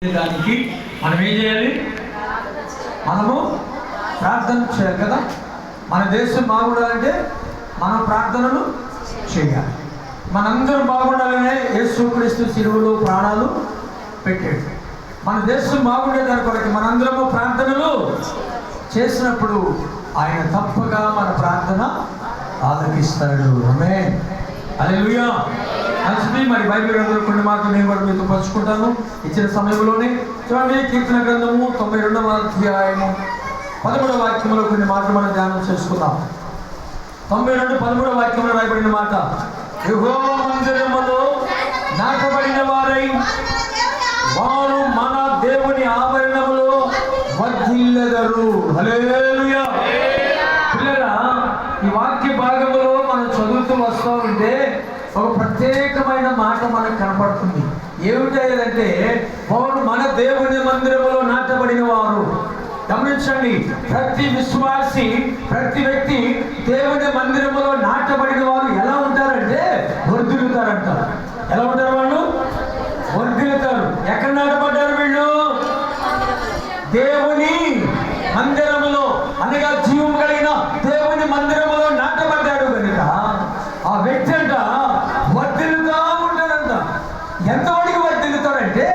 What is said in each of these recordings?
దానికి మనం ఏం చేయాలి? మనము ప్రార్థన చేయాలి కదా. మన దేశం బాగుండాలంటే మనం ప్రార్థనలు చేయాలి. మనందరం బాగుండాలనే యేసుక్రీస్తు శిలువలో ప్రాణాలు పెట్టాడు. మన దేశం బాగుండేదాని కొరకు మనందరము ప్రార్థనలు చేసినప్పుడు ఆయన తప్పగా మన ప్రార్థన ఆలకిస్తాడు. ఆమేన్, హల్లెలూయా. మంచిది. మరి బైబిల్ అందరూ కొన్ని మాటలు నేను కూడా మీతో పంచుకుంటాను ఇచ్చిన సమయంలోనే. చూడండి, కీర్తన గ్రంథము 92వ అధ్యాయము 13వ వాక్యంలో కొన్ని మాటలు మనం ధ్యానం చేసుకుందాం. 92:13 వాక్యంలో రాయబడిన మాట, యెహోవా మందిరములో నాటబడిన వారై వారు మన దేవుని ఆవరణములో వర్ధిల్లెదరు. హల్లెలూయా. పిల్లరా, ఈ వాక్య భాగంలో మనం చదువుతూ వస్తూ ఉంటే ఒక ప్రత్యేకమైన మాట మనకు కనపడుతుంది. ఏమిటంటే వారు మన దేవుని మందిరములో నాటబడిన వారు. గమనించండి, ప్రతి విశ్వాసి, ప్రతి వ్యక్తి దేవుని మందిరములో నాటబడిన వారు ఎలా ఉంటారంటే వర్ధిల్లుతారంట. ఎలా ఉంటారు వాళ్ళు? వర్ధిల్లుతారు. ఎక్కడ నాటబడ్డారు వీళ్ళు? దేవుని మందిరములో, అనగా జీవం కలిగిన దేవుని మందిరములో నాటబడ్డాడు కనుక ఆ వ్యక్తి అంట వర్ధిల్లుతా ఉంటాడంట. ఎంతవరకు వర్ధిల్లుతాడంటే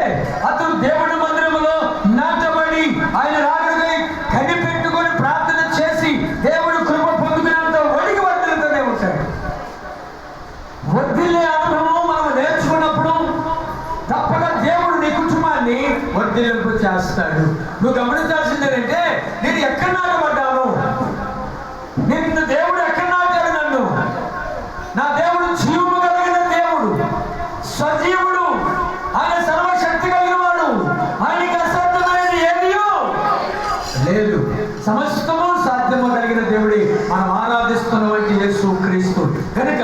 అతను దేవుని మందిరములో నాటబడి ఆయన రాకడకై కనిపెట్టుకొని ప్రార్థన చేసి దేవుని కృప పొందుకునేంత వడికి వర్ధిల్లుతూనే ఉంటాడు. వర్ధిల్లే అనుభవం మనం నేర్చుకున్నప్పుడు తప్పక దేవుడు నీ కుటుంబాన్ని వర్ధిల్లింపు చేస్తాడు. నువ్వు గమనించాల్సిందేంటంటే, నేను ఎక్కడ నాటబడ్డాను? నిన్ను దేవుడు ఎక్కడ నాటాడు? నన్ను నా దేవుడు జీవము కలిగిన దేవుడు, సజీవుడు, ఆయన సర్వశక్తి కలిగిన వాడు. ఆయనకి అసాధ్యమైనది ఏమీ లేదు. సమస్తము సాధ్యము కలిగిన దేవుడి మనం ఆరాధిస్తున్న వంటి యేసుక్రీస్తు కనుక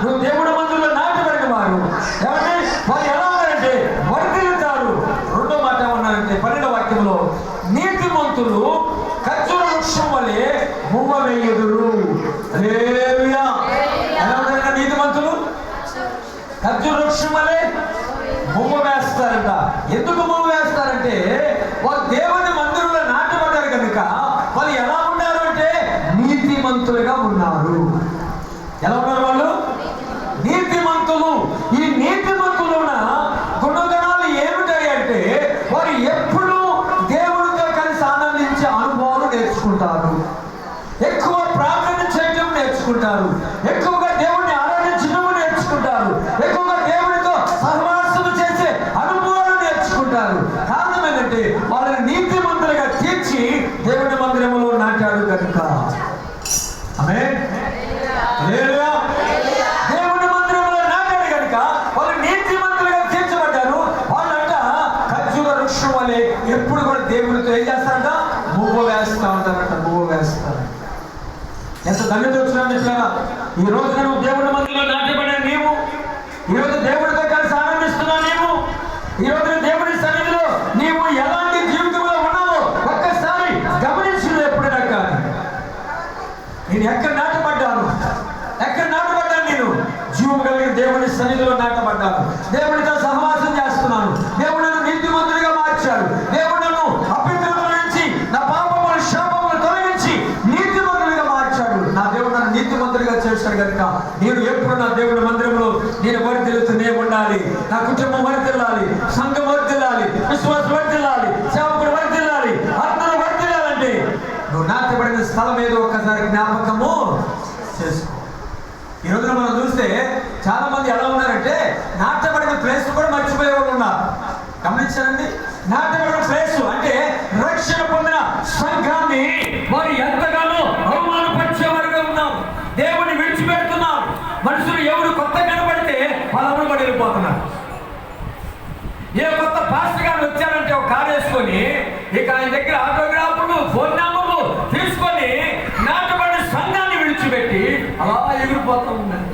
నువ్వు దేవుడి మందిరంలో నాటబడిన వారు ఏమంటే వారు ఎలా ఉన్నారంటే వర్ధిల్లుతారు. రెండో మాట ఏమన్నారంటే 12వ వాక్యంలో, నీతిమంతులు ఖర్జూర వృక్షం వలె మువ్వ వేయుదురు. హల్లెలూయా. ఎలా ఉంటారంట నీతిమంతులు? ఖర్జూర వృక్షం వలె మువ్వ వేస్తారంట. ఎందుకు మువ్వ వేస్తారంటే వాళ్ళు దేవుని మందిరంలో నాటబడ్డారు కనుక వాళ్ళు ఎలా ఉన్నారు అంటే నీతిమంతులుగా ఉన్నారు. ఎలా ఉన్నారు వాళ్ళు? నీతిమంతులు. ఈ నీతిమంతులున్న గుణగణాలు ఏమిటాయి అంటే వారు ఎప్పుడు దేవుడితో కలిసి ఆనందించే అనుభవాలు నేర్చుకుంటారు, ఎక్కువ ప్రార్థన చేయడం నేర్చుకుంటారు, ఎక్కువగా దేవుడిని ఆరాధించడం నేర్చుకుంటారు, ఎక్కువగా దేవుడితో సహవాసం చేసే అనుభవాలు నేర్చుకుంటారు. కారణం ఏంటంటే వాళ్ళని నీతిమంతులుగా తీర్చి దేవుడి మందిరములో నాటాడు కనుక. ఆమేన్, హల్లెలూయా. దేవుడి మందిరంలో నాటాడు కనుక వాళ్ళు నీతిమంతులుగా తీర్చబడ్డారు. వాళ్ళంట ఖర్జూర వృక్షం వలె ఎప్పుడు కూడా దేవుడితో ఏం చేస్తారంట? మువ్వ వేస్తా ఉంటారంట. మువ్వ వేస్తారు. ఎంత ధన్యత వచ్చినా ఇట్లాగా ఈ రోజున నువ్వు దేవుడి మందిరంలో నాటబడిన నీవు, ఈరోజు దేవుడితో కలిసి ఆనందిస్తున్నావు నీవు, ఈ రోజున దేవుడి సన్నిధిలో నీవు ఎలాంటి జీవితంలో ఉన్నావో ఒక్కసారి గమనించింది ఎప్పుడైనా కానీ. నేను ఎక్కడ నాటబడ్డాను? ఎక్కడ నాటబడ్డాను? నేను జీవం కలిగిన దేవుడి సన్నిధిలో నాటబడ్డాను. దేవుడితో సహవాసం చేస్తున్నాను. దేవుడు నన్ను నీతిమంతుడిగా మార్చాడు. దేవుడు నన్ను అపవిత్రతల నుంచి, నా పాపముల శాపములు తొలగించి నీతిమంతుడిగా మార్చాడు. నా దేవుడు నన్ను నీతిమంతుడిగా చేశాడు కనుక నేను ఎప్పుడు నా దేవుడి మందిరంలో నేను వర్ధిల్లుతూనే ఉండాలి. నా కుటుంబం వర్ధిల్లాలి, సంఘం వర్ధిల్లాలి, విశ్వాసం వర్ధిల్లాలి, సేవకుడు వర్ధిల్లాలి, అందరూ వర్ధిల్లాలంటే నువ్వు నాటబడిన స్థలం ఏదో ఒకసారి జ్ఞాపకము చేసుకో. ఈ రోజున మనం చూస్తే చాలా మంది ఎలా ఉన్నారంటే నాటబడిన ప్లేస్ కూడా మర్చిపోయే వాళ్ళు ఉన్నారు. గమనించారండి? నాటబడిన ప్లేస్ అంటే రక్షణ పొందిన సంఘాన్ని వారు ఎంతగానో అవమానపరిచేవారుగా ఉన్నారు. దేవుని విడిచిపెడుతున్నారు. మనుషులు ఎవరు కొత్త కనబడితే వాళ్ళప్పుడు పడి వెళ్ళిపోతున్నారు. ఏ కొత్త పాస్టర్ గారు వచ్చారంటే ఒక కారు వేసుకొని ఇక ఆయన దగ్గర ఆటోగ్రాఫ్లు, ఫోన్ నెంబర్లు తీసుకొని నాటబడిన సంఘాన్ని విడిచిపెట్టి అలా ఎగిరిపోతూ ఉన్నారు.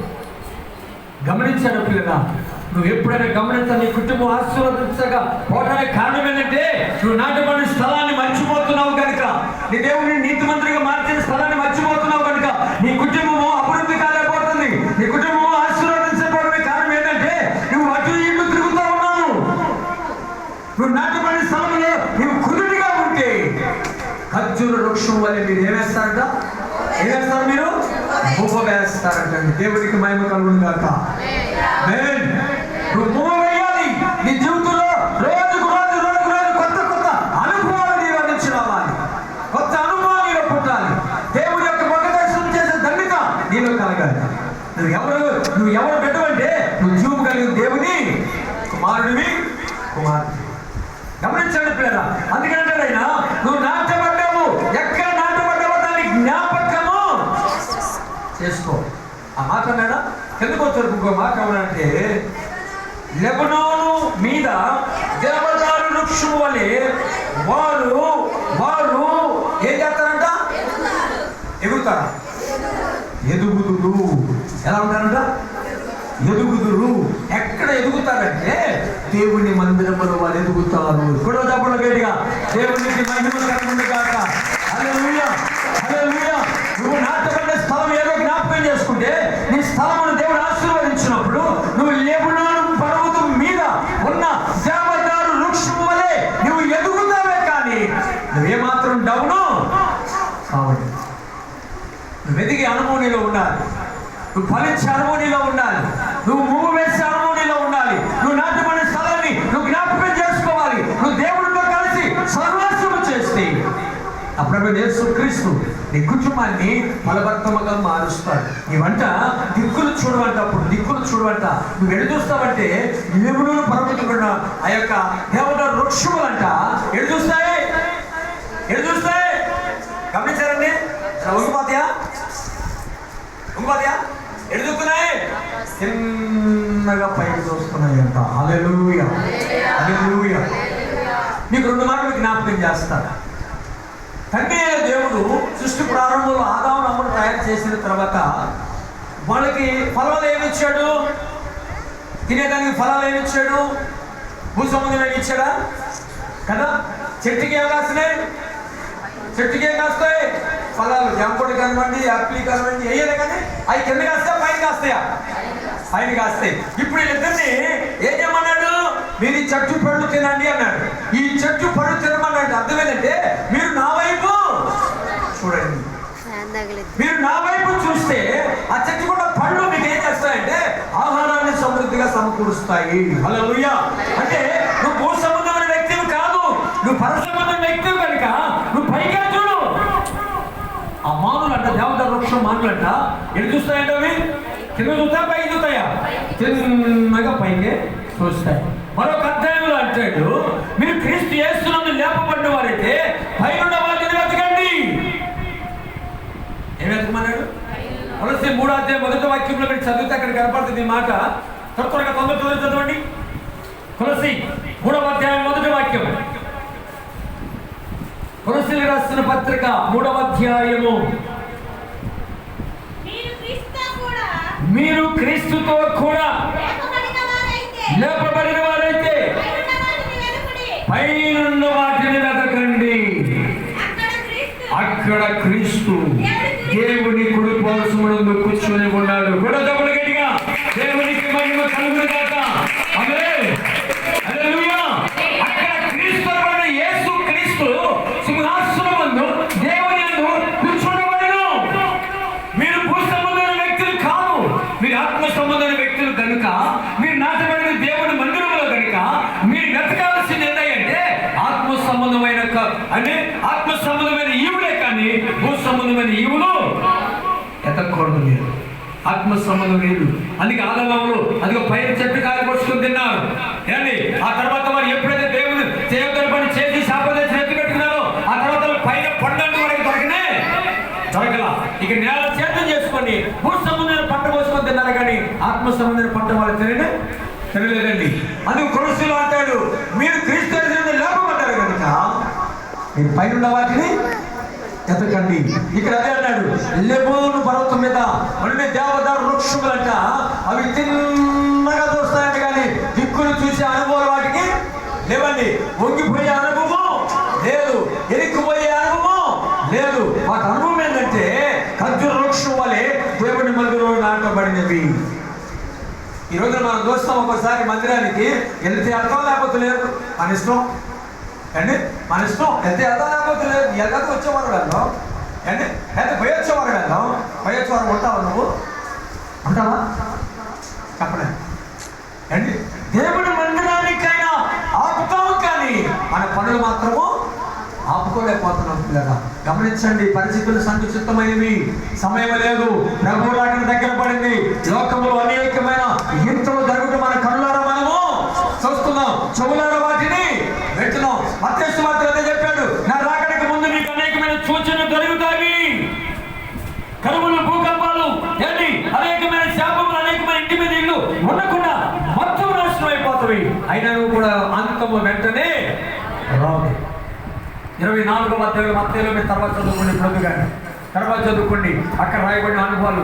గమనించాడు పిల్లగా, నువ్వు ఎప్పుడైనా గమనించా నీ కుటుంబం ఆశీర్వదించగా పోవడానికి కారణం ఏంటంటే నువ్వు నాటబడిన స్థలాన్ని మర్చిపోతున్నావు కనుక, నీ దేవుడిని నీతిమంతుడిగా మార్చిన స్థలాన్ని మర్చిపోతున్నావు కనుక నీ కుటుంబము అభివృద్ధి కాలేకపోతుంది, నీ కుటుంబము ఆశీర్వదించకపోవడానికి కారణం ఏంటంటే నువ్వు అటు ఇటు తిరుగుతూ ఉన్నావు. నువ్వు నాటబడి నాటబడిన స్థలంలో నీవు కుదుటిగా ఉంటే ఖర్జూర వృక్షం వల్ల మీరు ఏమేస్తారంట? ఏమేస్తారు? మీరు మువ్వ వేస్తారంటండి. దేవుడికి మహిమ కలుగును గాక. నువ్వు మువ్వ వేయాలి. నీ జీవితంలో రోజుకు కొత్త కొత్త అనుభవాలు నీవు అందించి రావాలి. కొత్త అనుభవాలు నీలో పుట్టాలి. దేవుడి యొక్క ముఖదర్శనం చేసే ధన్యత నీలో కలగాలి. నువ్వు ఎవరు పెట్టవంటే నువ్వు జీవం కలిగిన దేవుని కుమారుడివి, కుమారుడు. గమనించండి పిల్లరా. అందుకంటే ఆయన నువ్వు నాటబడ్డావు, ఎక్కడ నాటబడ్డావో దాని జ్ఞాపకము చేసుకో. ఆ మాట మీద ఎందుకు వచ్చారు? ఇంకో మాట ఏమంటే లెబనోను మీద దేవదారు వృక్షం వలె వారు ఏం చేస్తారంట? ఎగురుతారా? ఎదుగుదురు. ఎలా ఉంటారంట? ఎదుగుదురు. ఎక్కడ ఎదుగుతారంటే దేవుని మందిరంలో వారు ఎదుగుతారు. కూడా చెప్పండి గట్టిగా, దేవునికి మహిమ కలుగును గాక. హల్లెలూయా, హల్లెలూయా. నువ్వు నాటబడిన స్థలం ఏదో జ్ఞాపకం చేసుకుంటే నీ స్థలమును దేవుడు ఆశీర్వదించినప్పుడు నువ్వు లెబనోను పర్వతం మీద ఉన్న దేవదారు వృక్షం వలె నువ్వు ఎదుగుతావే కానీ నువ్వేమాత్రం డౌను కావాలి. నువ్వు ఎదిగే అనుభూతిలో ఉండాలి. నువ్వు ఫలించే అనుభూతిలో ఉండాలి. నువ్వు మువ్వు వేసే అనుభూతిలో ఉండాలి. నువ్వు నాటబడిన స్థలాన్ని నువ్వు జ్ఞాపకం చేసుకోవాలి. నువ్వు దేవుడితో కలిసి సర్వస్వము చేస్తే అప్పుడు యేసుక్రీస్తు నీ కుటుంబాన్ని ఫలభర్తముగా మారుస్తాడు. నీవంట దిక్కులు చూడవంట. అప్పుడు దిక్కులు చూడవంట. నువ్వు ఎడు చూస్తావంటే లెబనోను పర్వతమున ఆ యొక్క దేవదారు వృక్షములంట ఎడు చూస్తాయి. గమనించారండి? ఉంగిపోతాయా? ఎడుగుతున్నాయి, చిన్నగా పైకి చూస్తున్నాయి అంట. హల్లెలూయా, హల్లెలూయా. మీకు 2 మాటలు జ్ఞాపకం చేస్తాను. తండ్రి దేవుడు సృష్టి ప్రారంభంలో ఆదాము అమ్మను తయారు చేసిన తర్వాత వాళ్ళకి ఫలాలు ఏమిచ్చాడు? తినేదానికి ఫలాలు ఏమిచ్చాడు? భూ సంబంధం ఏమిచ్చాడా కదా? చెట్టుకి ఏం కాస్తున్నాయి? చెట్టుకి ఏం కాస్తాయి? ఫలాలు. జాంపొడి కానివ్వండి, యాపిల్ కానివ్వండి, వేయాలి. కానీ అవి కింద కాస్తాయా, పైన కాస్తాయా? పైన కాస్తాయి. ఇప్పుడు వీళ్ళిద్దరిని ఏం చేయమన్నాడు? మీరు ఈ చెట్టు పళ్ళు తినండి అన్నాడు. ఈ చెట్టు పళ్ళు తినమన్నాడు. అర్థం ఏంటంటే మీరు నా వైపు చూడండి. మీరు నా వైపు చూస్తే ఆ చెట్టు కూడా పళ్ళు మీకు ఏం చేస్తాయంటే ఆహారాన్ని సమృద్ధిగా సమకూరుస్తాయి. హల్లెలూయా. అంటే నువ్వు భూ సంబంధమైన వ్యక్తివి కాదు, నువ్వు పర సంబంధమైన వ్యక్తివి కనుక నువ్వు పైగా చూడు. ఆ మానులు అంట, దేవదారు వృక్షం మానులు అంట ఎటు చూస్తాయంట? అవి కింద చూస్తా, పైకి చూస్తాయా? చిన్నగా పైకి చూస్తాయి. మరొక అధ్యాయంలో అంటాడు, మీరు క్రీస్తు యేసునందు లేపబడిన వారైతే పైన వాటిని వెతకండి. ఏం వెతకమన్నాడు? కొలస్సీ 3వ అధ్యాయం 1వ వాక్యంలో మీరు చదివితే అక్కడ కనపడుతుంది ఈ మాట. త్వరగా తొందరగా చదవండి. కొలస్సీ 3వ అధ్యాయం 1వ వాక్యం. కొలస్సీలకు రాసిన పత్రిక 3వ అధ్యాయము. మీరు క్రీస్తుతో కూడా లేపబడిన వారైతే పైనున్న వాటిని వెతకండి. అక్కడ క్రీస్తు దేవుని కుడి పార్శ్వమునందు కూర్చొని ఉన్నాడు. కూడా చెప్పండి గట్టిగా, దేవునికి మహిమ కలుగును గాక. ఆమేన్, హల్లెలూయా. అక్కడ క్రీస్తు అనే యేసు క్రీస్తు సింహాసనమందు దేవుని యందు కూర్చొనివాడు. మీరు భూ సంబంధమైన వ్యక్తులు కాదు, మీరు ఆత్మ సంబంధమైన వ్యక్తులు కనుక, మీరు నాటబడిన దేవుని మందిరంలో కనుక మీరు వెతకాల్సింది ఏంటంటే ఆత్మ సంబంధమైన అంటే ఆత్మ సంబంధమైన ఈవులే కానీ భూ సంబంధమైన ఈవులు ఎతకూడదు. మీరు ఆత్మ సంబంధం లేదు. అందుకే ఆదాములు అదిగో పైన చెట్టు కాయ పరుచుకొని తిన్నారు. ఏమండి? ఆ తర్వాత వారు ఎప్పుడైతే దేవుడు చేయొద్దని పని చేసి శాపదేశం ఎత్తుపెట్టుకున్నారో ఆ తర్వాత పైన పండంటి వరకు దొరకల. ఇక నేల చేతం చేసుకొని భూ సంబంధమైన పంట పోసుకొని తిన్నారు కానీ ఆత్మ సంబంధమైన పంట వాళ్ళు తినలేదండి. అందుకు కొలస్సీలో అంటాడు, మీరు క్రీస్తు లేపబడ్డారు కనుక మీరు పైన వాటిని ఎతకండి. ఇక్కడ అదే అన్నాడు, లెబనోను పర్వతం మీద ఉండే దేవదారు వృక్షములంట అవి చిన్నగా చూస్తాయంట కానీ దిక్కులు చూసే అనుభవం వాటికి లేవండి. వంగిపోయే అనుభవం లేదు, ఎరిక్కుపోయే అనుభవం లేదు. వాటి అనుభవం ఏంటంటే ఖర్జూర వృక్షం వలె దేవుని మందిరంలో నాటబడినవి. ఈ రోజున మనం చూస్తాం, ఒకసారి మందిరానికి వెళ్తే అర్థం లేకపోతే లేదు, మన ఇష్టం. అండి మన ఇష్టం ఎంత లేకపోతే లేదు, ఎలాగ వచ్చేవారు వెళ్దాం అండి, ఎంత పోయొచ్చేవారు వెళ్దాం. పోయొచ్చేవారు ఉంటావా నువ్వు? ఉంటావా? చెప్పలే అండి. దేవుడి మందిరానికైనా ఆపుతాము, కానీ మన పనులు మాత్రము ఆపుకోలేకపోతున్నాం. పిల్లగా గమనించండి, పరిస్థితులు సంకుచితమైనవి, సమయం లేదు, ప్రభు రాకడ దగ్గర పడింది. లోకంలో అనేకమైన హింసలు జరుగుతూ మన కళ్ళారా మనము చూస్తున్నాం, చెవులారా వాటిని వింటున్నాం. మత్తయి సువార్తలో అదే చెప్పాడు, నా రాకడకు ముందు నీకు అనేకమైన సూచనలు జరుగుతాయి. కరువులు, భూకంపాలు, ఏంటి అనేకమైన శాపములు, అనేకమైన ఇంటి మీద ఇల్లు ఉండకుండా మొత్తం నాశనం అయిపోతాయి. అయినా కూడా అంతము వెంటనే రాదు. 24వ అధ్యాయం మత్తయిలో మీరు తర్వాత చదువుకోండి, ప్రభు గారు తర్వాత చదువుకోండి. అక్కడ రాయబడిన అనుభవాలు,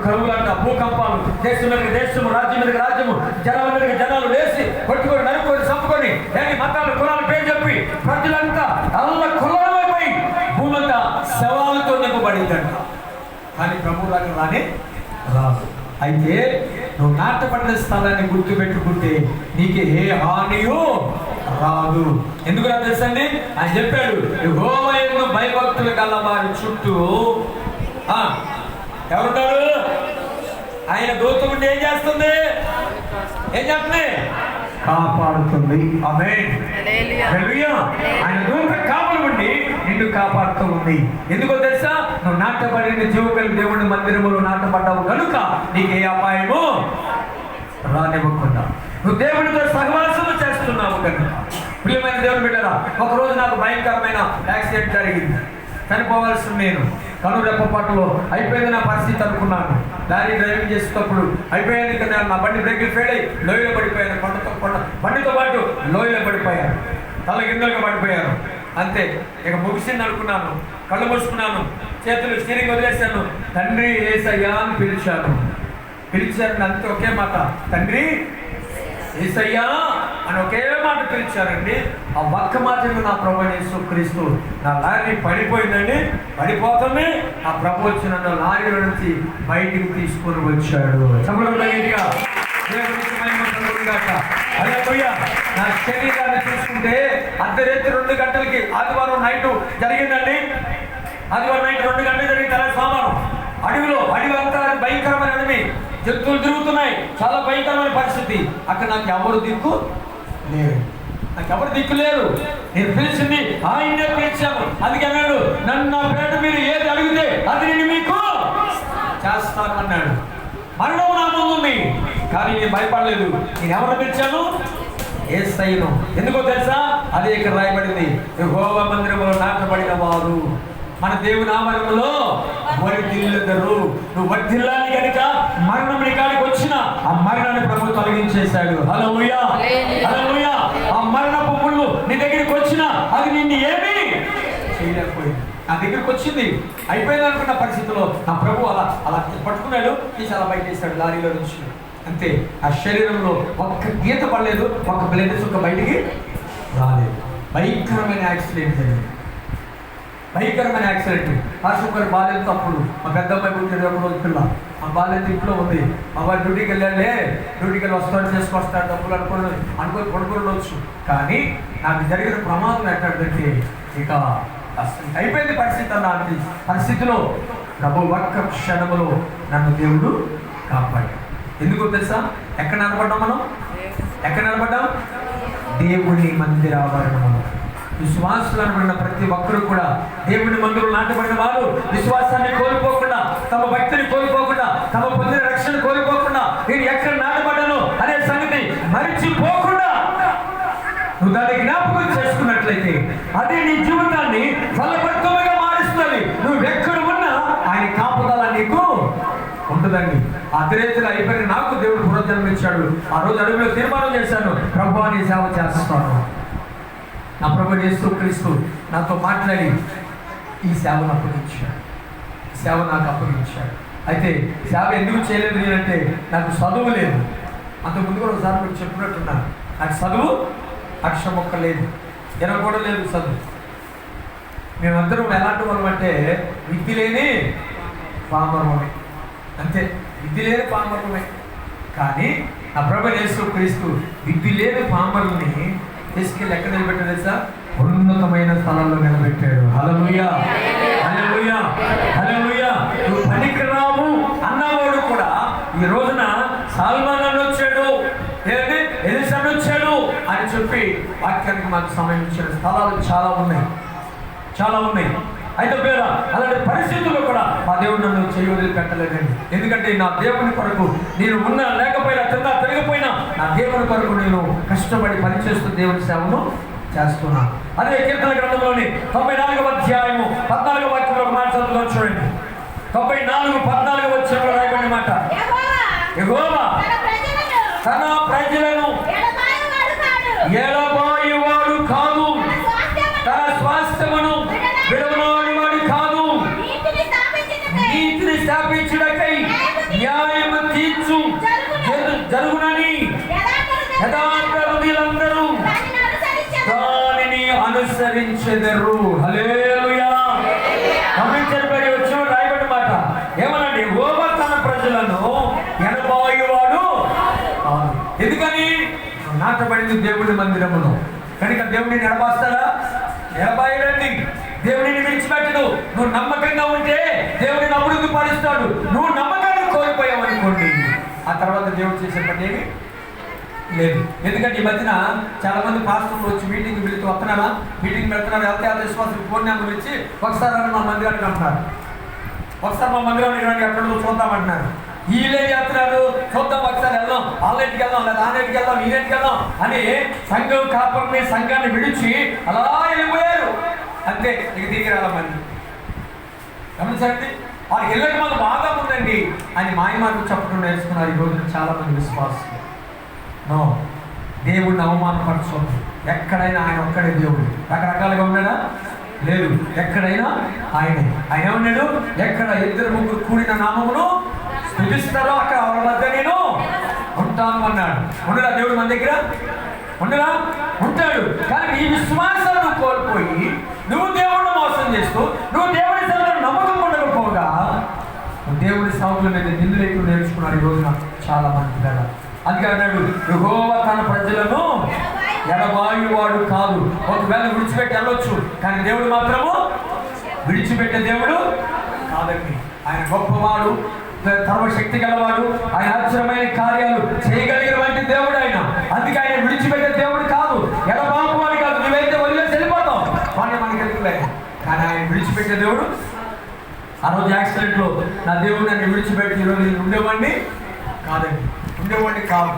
కరువులు అంట, భూకంపాలు, దేశం మీదకి దేశము, రాజ్యం మీదకి రాజ్యము, జనాల మీదకి జనాలు వేసి కొట్టుకొని, నరుకొని, చంపుకొని, ఏంటి మతాలు, కులాలు పేరు చెప్పి ప్రజలంతా అల్ల కులాలమైపోయి భూమంతా శవాలతో నింపబడిందంట. కానీ ప్రభు రాక రానే రాదు. అయితే నువ్వు నాటపడిన స్థలాన్ని గుర్తుపెట్టుకుంటే నీకు ఏ హానియో రాదు. ఎందుకు నాకు తెలుసండి, ఆయన చెప్పాడు, యెహోవాయందు భయభక్తులు గల వారి చుట్టూ ఎవరుంటారు? ఆయన దూత ఉండి ఏం చేస్తుంది? ఏం చేస్తుంది? కాపాడుతుంది. ఆమేన్. హల్లెలూయా. ఆయన దూత కాపులు ఉండి నిన్ను కాపాడుతూ ఉంది. ఎందుకో తెలుసా? నువ్వు నాటబడిన జీవగల దేవుడి మందిరములో నాటబడ్డావు కనుక నీకు ఏ అపాయము రానివ్వకుండా నువ్వు దేవుడితో సహవాసము చేస్తున్నావు కనుక. ప్రియమైన దేవుని బిడ్డరా, ఒకరోజు నాకు భయంకరమైన యాక్సిడెంట్ జరిగింది. చనిపోవాల్సి నేను కనురెప్పపాటులో అయిపోయింది నా పరిస్థితి అనుకున్నాను. లారీ డ్రైవింగ్ చేసేటప్పుడు అయిపోయాను, ఇక నా బండి బ్రేకులు ఫెయిల్ అయ్యి లోయలో పడిపోయాను. బండితో పాటు లోయలో పడిపోయాను, తల గిందలుగా పడిపోయాను. అంతే, ఇక ముగిసింది అనుకున్నాను. కళ్ళు మూసుకున్నాను, చేతులు స్టీరింగ్ వదిలేశాను. తండ్రి యేసయ్యా అని పిలిచాను. అంతే, ఒకే మాట, తండ్రి యేసయ్యా అని ఒకే మాట పిలిచారండి. ఆ ఒక్క మాటను నా ప్రభు యేసుక్రీస్తు నా లారీ పడిపోయిందండి, పడిపోతుంది. ఆ ప్రభు వచ్చి నన్ను లారీలో నుంచి బయటికి తీసుకొని వచ్చాడు. నా శరీరాన్ని చూసుకుంటే అర్ధరాత్రి 2 గంటలకి ఆదివారం నైట్ జరిగిందండి. ఆదివారం నైట్ 2 గంటలు జరిగిన తర్వాత సోమవారం అడవి అంతా భయంకరమైన అడవి, జంతువులు తిరుగుతున్నాయి, చాలా భయంకరమైన పరిస్థితి. అక్కడ నాకు ఎవరు దిక్కు లేరు. నేను పిలిచింది ఆయనే పిలిచాను. అందుకే అన్నాడు, నన్ను నా పేరు మీరు ఏది అడిగితే అది నేను మీకు చేస్తాను అన్నాడు. మరణం నా ముందు ఉంది, కానీ నేను భయపడలేదు. నేను ఎవరు పిలిచాను? యేసయ్యను. ఎందుకో తెలుసా? అదే ఇక్కడ రాయబడింది, యెహోవా మందిరములో నాటబడిన వారు మన దేవుని నామములో వర్ధిల్లుదురు. నువ్వు వర్ధిల్లాలి కనుక మరణం నీ కాడికి వచ్చిన ఆ మరణాన్ని ప్రభు తొలగించేశాడు. హల్లెలూయా, హల్లెలూయా. ఆ మరణపు ముళ్ళు నీ దగ్గరికి వచ్చిన అది నిన్ను ఏమీ చేయలేకపోయింది. నా దగ్గరికి వచ్చింది, అయిపోయింది అనుకున్న పరిస్థితిలో నా ప్రభు అలా పట్టుకున్నాడు, తీసి అలా బయట వేశాడు లారీలో నుంచి. అంతే, ఆ శరీరంలో ఒక్క గీత పడలేదు, ఒక్క బ్లడ్ చుక్క బయటికి రాలేదు. భయంకరమైన యాక్సిడెంట్ జరిగింది, భయంకరమైన యాక్సిడెంట్. ఆశుకర్ బాల్యంతో అప్పుడు మా పెద్దమ్మాయి పుట్టిన ఒక రోజు పిల్ల, ఆ బాల్యంతో ఇంట్లో ఉంది. మా వారు డ్యూటీకి వెళ్ళాలే, డ్యూటీకి వెళ్ళి వస్తాడు, చేసుకొస్తాడు, డబ్బులు అనుకుని పడుకోవచ్చు. కానీ నాకు జరిగిన ప్రమాదం ఎక్కడంటే ఇక అయిపోయింది పరిస్థితి. అలాంటి పరిస్థితిలో ప్రభు ఒక్క క్షణములో నన్ను దేవుడు కాపాడాడు. ఎందుకో తెలుసా? ఎక్కడ నిలబడ్డాం మనం? ఎక్కడ నిలబడ్డాం? దేవుని మందిరావరణములో. విశ్వాసులు అనబడిన ప్రతి ఒక్కరు కూడా దేవుని మందిరంలో నాటబడిన వారు విశ్వాసాన్ని కోల్పోకుండా, తమ భక్తిని కోల్పోకుండా, తమ పొందిన రక్షణ కోల్పోకుండా, నేను ఎక్కడ నాటబడ్డాను అనే సంగతి మరిచిపోకుండా నువ్వు దాన్ని జ్ఞాపకం చేసుకున్నట్లయితే అదే నీ జీవితాన్ని ఫలభరితంగా మారుస్తుంది. నువ్వు ఎక్కడ ఉన్నా ఆయన కాపుదల నీకు ఉంటుందండి. అర్ధరాత్రి అయిపోయిన నాకు దేవుడు పునర్జన్మ ఇచ్చాడు. ఆ రోజు అడుగులో తీర్మానం చేశాను, ప్రభువా నీ సేవ చేస్తాను. నా ప్రభు యేసుక్రీస్తు నాతో మాట్లాడి ఈ సేవను అప్పగించాడు, సేవ నాకు అప్పగించాడు. అయితే సేవ ఎందుకు చేయలేదు నేనంటే నాకు చదువు లేదు. అంతకుముందు కూడా ఒకసారి మీకు చెప్పినట్టున్నాను, నాకు చదువు అక్షరమొక్క లేదు, జనం కూడా లేదు చదువు. మేమందరం ఎలాంటి వాళ్ళం అంటే విద్య లేని పామరమే, అంతే, విద్య లేని పామరమే. కానీ నా ప్రభు యేసుక్రీస్తు విద్య లేని పామరుల్ని తీసుకెళ్ళి ఎక్కడ నిలబెట్టాడు తెలుసా? ఉన్నతమైన స్థలంలో నిలబెట్టాడు. హల్లెలూయా, హల్లెలూయా, హల్లెలూయా. నువ్వు పనికిరావు అన్నవాడు కూడా ఈ రోజున సాల్మాన్ అని వచ్చాడు, ఎలీషా వచ్చాడు అని చెప్పి వాక్యానికి మాకు సమయం ఇచ్చిన స్థలాలు చాలా ఉన్నాయి, చాలా ఉన్నాయి. అయితే పేద అలాంటి పరిస్థితుల్లో కూడా మా దేవుడు నన్ను చేయి వదిలిపెట్టలేదండి. ఎందుకంటే నా దేవుని కొరకు నేను ఉన్నా లేకపోయినా తిన్నా తిరిగిపోయినా నా దేవుని కొరకు నేను కష్టపడి పనిచేస్తూ దేవుని సేవను చేస్తున్నా. అదే కీర్తన గ్రంథంలోని 94వ అధ్యాయము 14వ వాక్యంలో ఒక మాట చదువుతాం చూడండి. 94:14 వచనంలో రాయబడిన మాట, యెహోవా తన ప్రజలను ఎడబాయువాడు కాదు, తన స్వాస్థ్యమును విడవనాడువాడు కాదు, నీతిని స్థాపించుటకై న్యాయము తీర్చు జరుగునని యథార్థ హృదయులందరూ దానిని అనుసరించెదరు. హల్లెలూయా. గమనించబడి వచ్చిన రాయబడిన మాట ఏమనండి? యెహోవా తన ప్రజలను ఎడబాయువాడు కాదు. ఎందుకని? నాటబడింది దేవుని మందిరమును కనుక దేవుడిని ఎడబాస్తాడా? ఎడబాయడండి. దేవుడిని విడిచిపెట్టడు. నువ్వు నమ్మకంగా ఉంటే దేవుడిని అభివృద్ధి పరుస్తాడు. నువ్వు నమ్మకాన్ని కోల్పోయావు అనుకోండి, ఆ తర్వాత దేవుడు చేసే పని ఏమి లేదు. ఎందుకంటే ఈ మధ్యన చాలా మంది పాస్టర్లు వచ్చి మీటింగ్ వెళుతూ వస్తున్నారా, మీటింగ్ పెడుతున్నారు, వెళ్తే విశ్వాసం ఫోన్ నెంబర్ ఇచ్చి ఒకసారి మా మందిరానికి అంటున్నారు, ఒకసారి మా మందిరానికి రండి అక్కడ చూద్దామంటున్నారు. వీళ్ళే చేస్తున్నారు, చూద్దాం ఒకసారి వెళ్దాం, ఆన్లైన్కి వెళ్దాం, లేదా ఆన్లైన్కి వెళ్దాం, ఈలైన్కి వెళ్దాం అని సంఘం కాపర్ని సంఘాన్ని విడిచి అలా వెళ్ళిపోయారు. అంతే, ఇక తిరిగి రాలమని గమనించండి. వారికి వెళ్ళక మాకు బాగా ఉందండి అని మాయమాటలు చెప్పడం నేర్చుకున్నారు ఈ రోజున చాలా మంది విశ్వాసులు. నో, దేవుడిని అవమానపరచొద్దు. ఎక్కడైనా ఆయన ఒక్కడే దేవుడు. రకరకాలుగా ఉన్నాడా? లేదు, ఎక్కడైనా ఆయనే. ఆయన ఉన్నాడు. ఎక్కడ 2-3 కూడిన నామమును స్తుతిస్తారో అక్కడ వాళ్ళ మధ్య నేను ఉంటాను అన్నాడు. ఉండడా దేవుడు మన దగ్గర? ఉండడా? ఉంటాడు. కానీ ఈ విశ్వాసాలను కోల్పోయి నువ్వు దేవుడిని మోసం చేస్తూ నువ్వు దేవుడి సేవలను నమ్మకం ఉండకపోగా దేవుడి సేవకుల మీద నిందలేకు నేర్చుకున్నాడు ఈ రోజున చాలా మంది కదా. అందుకే అన్నాడు, యెహోవా తన ప్రజలను ఎడబాయువాడు కాదు. ఒకవేళ విడిచిపెట్టి వెళ్ళొచ్చు, కానీ దేవుడు మాత్రము విడిచిపెట్టే దేవుడు కాదండి. ఆయన గొప్పవాడు, సర్వశక్తి గలవాడు, ఆయన ఆశ్చర్యమైన కార్యాలు చేయగలిగినటువంటి దేవుడు ఆయన. అందుకే ఆయన విడిచిపెట్టే దేవుడు కాదు, ఎడబాపువాడు కాదు. నువ్వైతే వదిలేసి వెళ్ళిపోతావు, వాడిని మనకి ఎదుగులేదు. కానీ ఆయన విడిచిపెట్టే దేవుడు. ఆ రోజు యాక్సిడెంట్లో నా దేవుడు నన్ను విడిచిపెట్టి ఈరోజు నేను ఉండేవాడిని కాదండి, ఉండేవాడిని కాదు.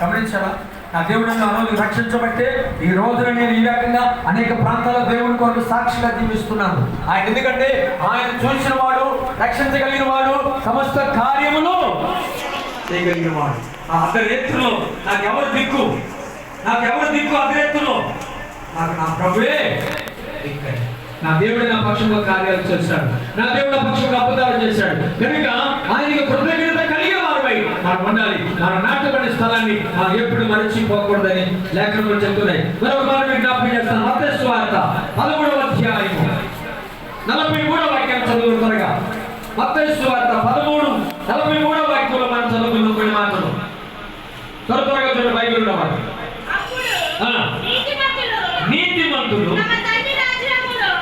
గమనించారా? నా దేవుడు నన్ను ఆ రోజు రక్షించబట్టే ఈ రోజున నేను ఈ రకంగా అనేక ప్రాంతాల్లో దేవుని కొరకు సాక్షిగా జీవిస్తున్నాను. ఆయన ఎందుకంటే ఆయన చూసిన వాడు, రక్షించగలిగిన వాడు, సమస్త కార్యములు చేయగలిగిన వాడు. ఆ అర్ధరేత్రులో నాకు ఎవరు దిక్కు? అర్ధరేత్రులో నాకు నా ప్రభువే దిక్కు. నా దేవుడు నా పక్షంలో కార్యాలు చేశాడు, నా దేవుడు నా పక్షంలో అద్భుతాలు చేశాడు. కనుక ఆయనకి కృతజ్ఞత కలిగే వారమై మనం ఉండాలి. మనం నాటబడిన స్థలాన్ని మనం ఎప్పుడు మరచిపోకూడదని లేఖనంలో చెప్తున్నాయి. మరొక మాట జ్ఞాపకం చేస్తాను. మత్తయి సువార్త 13వ అధ్యాయము 43వ వాక్యం చదువు త్వరగా. మత్తయి సువార్త 13:43వ వాక్యంలో మనం చదువుకున్న కొన్ని మాటలు త్వరగా చూడండి. బైబిల్ ఉన్నవాడు నీతిమంతులు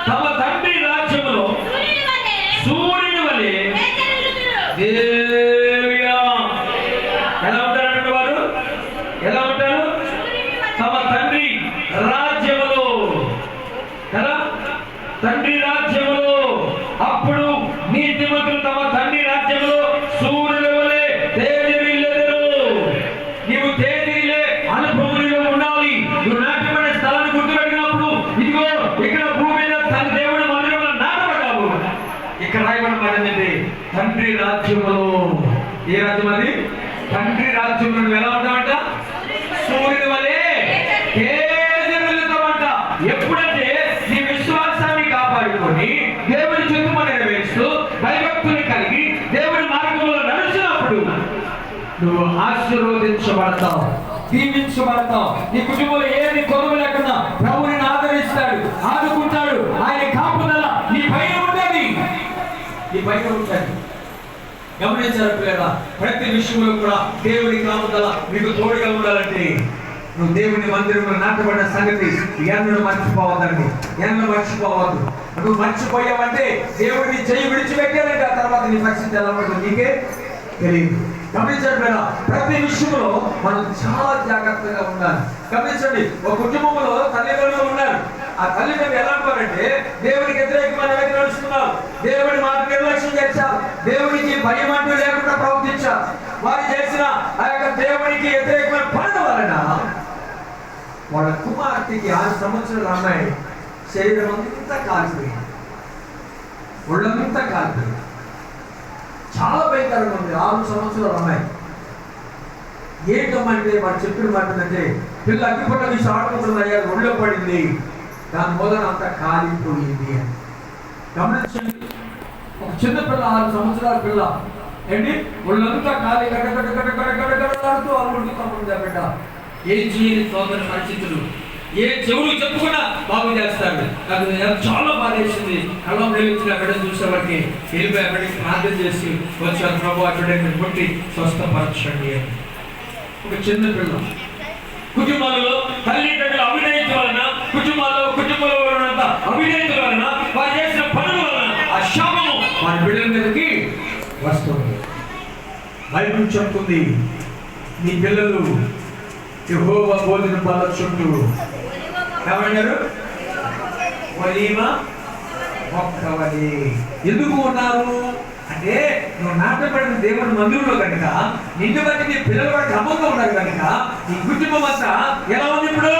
తమ తండ్రి రాజ్యములో సూర్యుని వలె ఎలా ఉంటారంటే వారు ఎలా ఉంటారు? తమ తండ్రి రాజ్యములో కదా, తండ్రి రాజ్యములో. అప్పుడు నీతిమంతులు తమ తండ్రి రాజ్యములో సూర్యుని వలె తేజరిల్లెదరు. నీవు తేజరిల్లే అనుభవంలో ఉండాలి. నువ్వు నాటబడిన స్థలాన్ని గుర్తుపెట్టినప్పుడు ఇదిగో ఇక్కడ భూమి మీద తన దేవుడి మందిరంలో నాటబడ్డావు. ఇక్కడ రాయబడిన మాట ఏంటంటే తండ్రి రాజ్యములో. ఏ రాజ్యం అది? తండ్రి రాజ్యంలో నువ్వు ఎలా ఉంటావంట? సూర్యుని వలె తేజరిల్లుతావంట. ఎప్పుడంటే నీ విశ్వాసాన్ని కాపాడుకొని దేవుని చిత్తము నెరవేరుస్తూ భయభక్తులు కలిగి దేవుడి మార్గంలో నడిచినప్పుడు నువ్వు ఆశీర్వదించబడతావు, దీవించబడతావు. నీ కుటుంబంలో ఏది కొనుగోలు లేకుండా ప్రభుని ఆదరిస్తాడు, ఆదుకుంటాడు. ఆయన కాపుదల నీ పైన ఉంటుంది, నీ పైన ఉంటుంది. గమనించారు పిల్లల, ప్రతి విషయంలో కూడా దేవుడి కాపుదల మీకు తోడుగా ఉండాలంటే నువ్వు దేవుని మందిరంలో నాటబడిన సంగతి ఎన్నడూ మర్చిపోవద్దండి, ఎన్నడూ మర్చిపోవద్దు. నువ్వు మర్చిపోయావంటే దేవుడిని చెయ్యి విడిచిపెట్టారంటే ఆ తర్వాత నీ పరిస్థితి ఎలా ఉంటుందో నీకే తెలియదు. గమనించండి, ప్రతి విషయంలో మనం చాలా జాగ్రత్తగా ఉండాలి. గమనించండి, ఒక కుటుంబంలో తల్లిదండ్రులు ఉన్నారు. ఆ తల్లిదండ్రులు ఎలా ఉంటారంటే దేవునికి వ్యతిరేకమైన వ్యక్తి నడుస్తున్నారు, దేవుడి మాట నిర్లక్ష్యం చేశారు, దేవునికి భయం అంటూ లేకుండా ప్రవర్తించారు. వారు చేసిన ఆ యొక్క దేవునికి వ్యతిరేకమైన పనుల వలన వాళ్ళ కుమార్తెకి 6 సంవత్సరాల అమ్మాయి శరీరం అంతా కాలిపోయింది, ఒళ్ళంతా కాలిపోయింది. చాలా భయంకరంగా ఉంది. 6 సంవత్సరాల అమ్మాయి. ఏంటమ్మంటే వాడు చెప్పిన మాట అంటే పిల్ల అగ్గిపొట్ల తీసి ఆడుకుంటుంది అయ్యా, ఒళ్ళో పడింది, దాని మొదలు అంతా కాలిపోయింది అని. గమనించండి, ఒక చిన్న పిల్ల 6 సంవత్సరాల పిల్ల ఏంటి ఒళ్ళంతా కాలి గడగడగడగడగడగడగడగడుతూ అల్లుడుతూ బిడ్డ. ఏం చేయని తొందర పరిస్థితులు, ఏ చెవులు చెప్పుకున్నా బాగు చేస్తాడు. నాకు చాలా బాధ వేసింది. కళ్ళం వెలిగించిన బిడ్డను చూసేవాడికి వెళ్ళిపోయి అక్కడికి ప్రార్థన చేసి వచ్చాను, ప్రభు ఆ బిడ్డని కొట్టి స్వస్థపరచండి అని. ఒక చిన్న పిల్ల. కుటుంబాలలో తల్లిదండ్రులు అవినీతి వలన, కుటుంబంలో అవినీతి వలన, వారు చేసిన పనుల వలన ఆ శాపము వారి బిడ్డల మీదకి వస్తుంది. బైబిల్ చెప్తుంది, నీ పిల్లలు యెహోవా భోజన బల్ల చుట్టూ ఏమన్నారు? ఒలీవ మొక్కవలే. ఎందుకు ఉన్నారు అంటే నువ్వు నాటబడిన దేవుని మందిరంలో కనుక నిన్ను బట్టి నీ పిల్లలు బట్టి క్రమంగా ఉన్నారు కనుక నీ కుటుంబం అంతా ఎలా ఉంది? ఇప్పుడు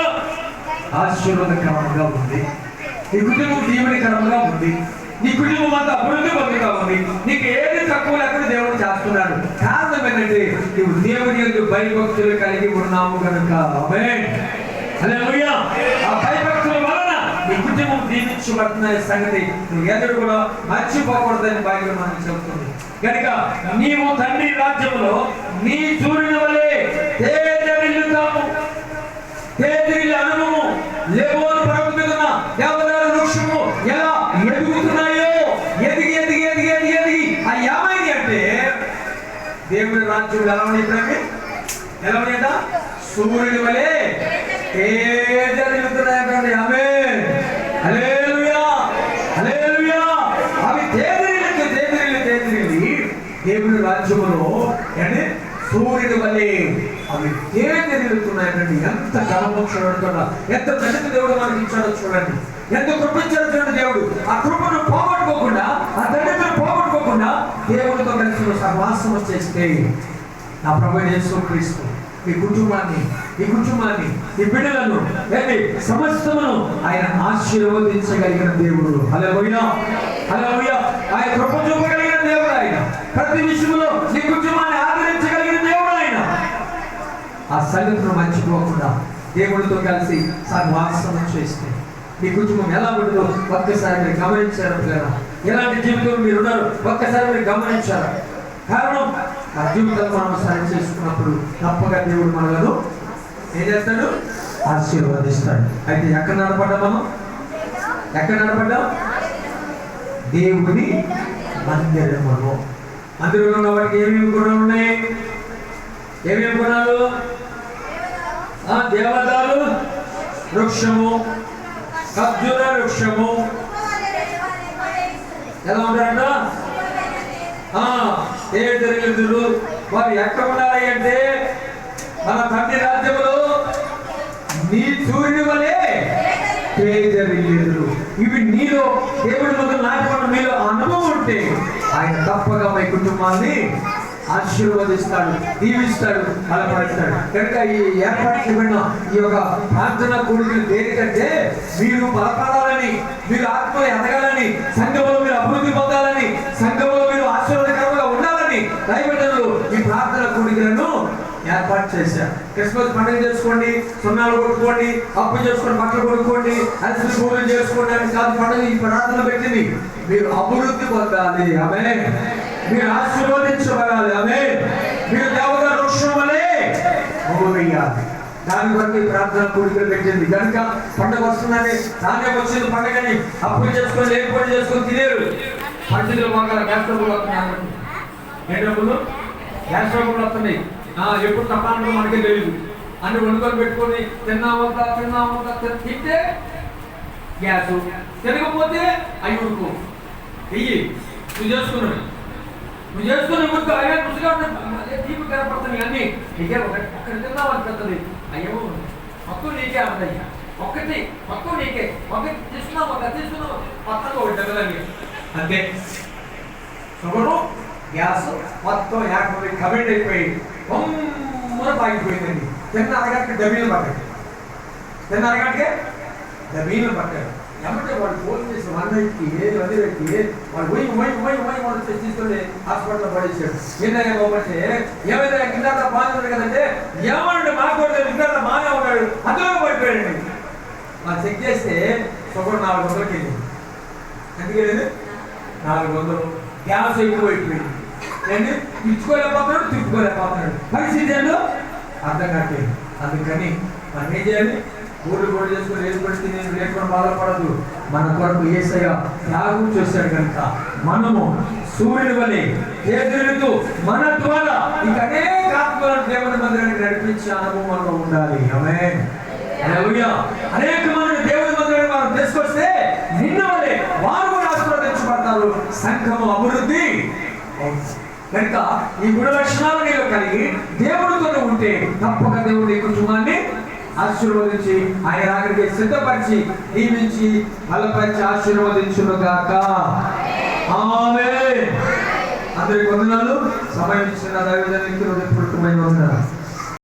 ఆశీర్వాదకరంగా ఉంది. నీ కుటుంబం దీవెనకరంగా ఉంది. నీ కుటుంబం అంతా అభివృద్ధి పొందుగా ఉంది. నీకు ఏది తక్కువ లేకుండా దేవుడు చేస్తున్నాడు. కారణం ఏంటంటే నువ్వు దేవుని యందు భయభక్తులు కలిగి ఉన్నావు కనుక. ఆమేన్, హల్లెలూయా. ఆ భయభక్తుల వలన నీ కుటుంబం దీవించబడుతున్న సంగతి నువ్వు ఎదురు కూడా మర్చిపోకూడదని బైబిల్ మనకు చెబుతుంది. కనుక నీవు తండ్రి రాజ్యంలో నీ సూర్యుని వలె తేజరిల్లుతావు. తేజరిల్లు అనుభవం లెబోను పర్వతం మీద ఉన్న దేవదారు వృక్షము ఎలా ఎదుగుతున్నాయో, ఎదిగి ఎదిగి ఎదిగి ఎదిగి ఎదిగి అది ఏమైంది అంటే దేవుడి రాజ్యం ఎలా ఉండేది? ఎలా ఉండేదా? సూర్యుని వలె తేజరిల్లుతున్నాయంటే. ఆమేన్, హల్లెలూయా, హల్లెలూయా. అవి తేజరిల్లి తేజరిల్లి తేజరిల్లి దేవుడి రాజ్యములో అంటే సూర్యుని వలె అవి తేజరిల్లుతున్నాయండి. ఎంత ఘనమోక్షడుతున్నా, ఎంత ప్రగతి దేవుడు మనకి ఇచ్చాడో చూడండి, ఎంత కృపించాడో చూడండి. దేవుడు ఆ కృపను పోగొట్టుకోకుండా, ఆ తండ్రిని పోగొట్టుకోకుండా దేవుడితో కలిసి సహవాసం చేస్తే నా ప్రభువు యేసుక్రీస్తు ఈ కుటుంబాన్ని ఈ బిడ్డలను సమస్తమును ఆయన ఆశీర్వదించగలిగిన దేవుడు. హల్లెలూయా, హల్లెలూయా. ఆయన కృప చూపగలిగిన దేవుడు. ఆయన ప్రతి విషయంలో నీ కుటుంబాన్ని ఆదరించగలిగిన దేవుడు. ఆయన ఆ సంగతిని మర్చిపోకుండా దేవుడితో కలిసి సహవాసం చేస్తే మీ కుటుంబం ఎలా ఉండదో ఒక్కసారి మీరు గమనించారు. పిల్లరా, ఎలాంటి జీవితం మీరు ఉన్నారు ఒక్కసారి మీరు గమనించారు. కారణం ఆ జీవితాలు మనం సరి చేసుకున్నప్పుడు తప్పగా దేవుడు మనలను ఏం చేస్తాడు? ఆశీర్వదిస్తాడు. అయితే ఎక్కడ నడపడ్డాం మనం? ఎక్కడ నడపడ్డాం? దేవుని మందిరములో. మందిరంలో ఉన్న వారికి ఏమేమి గుణాలు ఉన్నాయి? ఏమేమి గుణాలు? దేవదారు వృక్షము, ఖర్జూర వృక్షము. ఎలా ఉంటారంట? తేజరిల్లుదురు. వారు ఎక్కడ ఉండాలి అంటే మన తండ్రి రాజ్యములో నీ సూర్యుని వలె తేజరిల్లుదురు. ఇవి నీలో దేవుడి ముందు నాటుకున్న మీలో అనుభవం ఉంటే ఆయన తప్పగా మీ కుటుంబాన్ని ఆశీర్వదిస్తాడు, దీవిస్తాడు, బలపరుస్తాడు. కనుక ఈ ఏర్పాటు చేయబడిన ఈ యొక్క ప్రార్థన కూడికలు దేనికంటే మీరు బలపడాలని, మీరు ఆత్మలో ఎదగాలని, సంఘంలో మీరు అభివృద్ధి పొందాలని, సంఘంలో మీరు ఆశీర్వాదకరంగా ఉండాలని దైవజనులు ఈ ప్రార్థన కూడికలను ఏర్పాటు చేశారు. క్రిస్మస్ పండుగ చేసుకోండి, సున్నాలు కొట్టుకోండి, అప్పు చేసుకోండి, బట్టలు కొనుక్కోండి, అలసి పూజలు చేసుకోండి అని కాదు పండుగ ఈ ప్రార్థన పెట్టింది. మీరు అభివృద్ధి పొందాలి. ఆమేన్. మీరు ఆశీర్వదించబడాలి. ఆమేన్. మీరు దేవదారు వృక్షం వలె మొలవేయాలి. దాని బట్టి ప్రార్థన కూడికలు పెట్టింది. కనుక పండుగ వస్తుందని ధాన్యం వచ్చింది పండుగని అప్పులు చేసుకొని లేకపోతే చేసుకొని తినేరు. పరిస్థితులు బాగా గ్యాస్ ట్రబుల్ వస్తున్నాయి. ఏ ట్రబుల్? గ్యాస్ ట్రబుల్ వస్తున్నాయి. ఎప్పుడు తప్ప మనకే తెలియదు. అన్ని వండుకొని పెట్టుకొని తిన్నామంతా తింటే గ్యాసు, తినకపోతే అవి ఉడుకు వెయ్యి. నువ్వు చేసుకున్నావు ఉడుకు అయ్యా రుచిగా ఉంటాయి, తీపి కనపడుతుంది అన్నీ నీకే ఒక్కటి తిన్నామనిపిస్తుంది. అయ్యో మొత్తం నీకే అర్థయ్యా, ఒక్కటి మొత్తం నీకే, ఒకటి తీసుకున్నావు పక్కన ఒకటి తగ్గదండి అంతే. షుగరు గ్యాస్ మొత్తం ఏకపోయి కమెంట్ అయిపోయి బొమ్మన పాగిపోయిందండి. తిన్న అరగంటకి డబ్బీలు పట్టాడు, ఎమ్మటే వాడు ఫోన్ చేసి 1 వాడు పోయి తీసుకొని హాస్పిటల్లో పడేసాడు. ఏంటనే పోతే ఏమైనా కింద బాగుంది కదంటే ఏమన్నాడు మాకు కింద బాగానే ఉన్నాడు, అందులో పడిపోయాడండి. వాళ్ళు చెక్ చేస్తే షుగర్ 400కి వెళ్ళింది. ఎందుకెళ్ళింది 400. గ్యాస్ ఎక్కువ అయిపోయింది, ఏంటి ఇచ్చుకోలేకపోతున్నాడు, తిప్పుకోలేకపోతున్నాడు. పరిస్థితి ఏంటో అర్థం కావట్లేదు. అందుకని మనం ఏం చేయాలి? గోడు చేసుకుని ఏర్పడితే నేను లేకుండా బాధపడదు. మన కొరకు యేసయ్య త్యాగం చేశాడు కనుక మనము సూర్యుని వలె తేజరిల్లుతూ మన ద్వారా ఇక అనేక ఆత్మలను దేవుని మందిరానికి నడిపించే అనుభవం మనలో ఉండాలి. ఆమేన్. హల్లెలూయా. అనేక మందిని దేవుని మందిరానికి మనం తీసుకొస్తే నిన్న వలె వారు కూడా ఆశీర్వదించబడతారు, సంఘము అభివృద్ధి. కనుక ఈ 3 లక్షణాలు నీలో కలిగి దేవుడితో ఉంటే తప్పక దేవుడి కుటుంబాన్ని ఆశీర్వదించి ఆయన రాకడికి సిద్ధపరిచి దీవించి బలపరిచి ఆశీర్వదించునుగాక. ఆమేన్. అందరికి వందనాలు. సమయం ఇచ్చిన దైవజనునికి హృదయపూర్వకమైన వందనాలు.